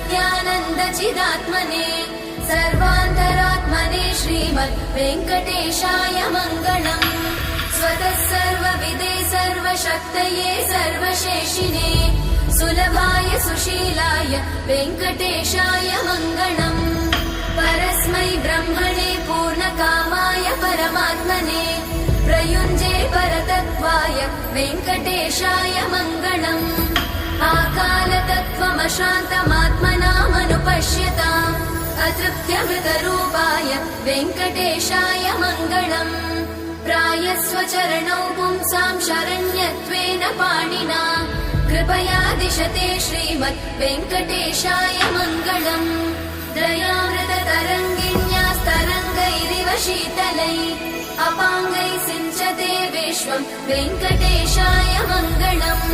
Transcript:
सत्यानन्दचिदात्मने सर्वान्तरात्मने श्रीमद् वेङ्कटेशाय मङ्गलम्। स्वतः सर्वविदे सर्वशक्तये सर्वशेषिने सुलभाय सुशीलाय वेङ्कटेशाय मङ्गलम्। परस्मै ब्रह्मणे पूर्णकामाय परमात्मने प्रयुञ्जे परतत्त्वाय वेङ्कटेशाय मङ्गलम्। आकालतत्त्वमशान्तमात्मनामनुपश्यताम् अतृप्त्यमृतरूपाय वेङ्कटेशाय मङ्गलम्। प्रायस्वचरणौ पुंसां शरण्यत्वेन पाणिना कृपया दिशते श्रीमद् वेङ्कटेशाय मङ्गलम्। दयामृततरङ्गिण्यास्तरङ्गैरिव शीतलै अपाङ्गैः सिञ्चते विश्वम् वेङ्कटेशाय मङ्गलम्।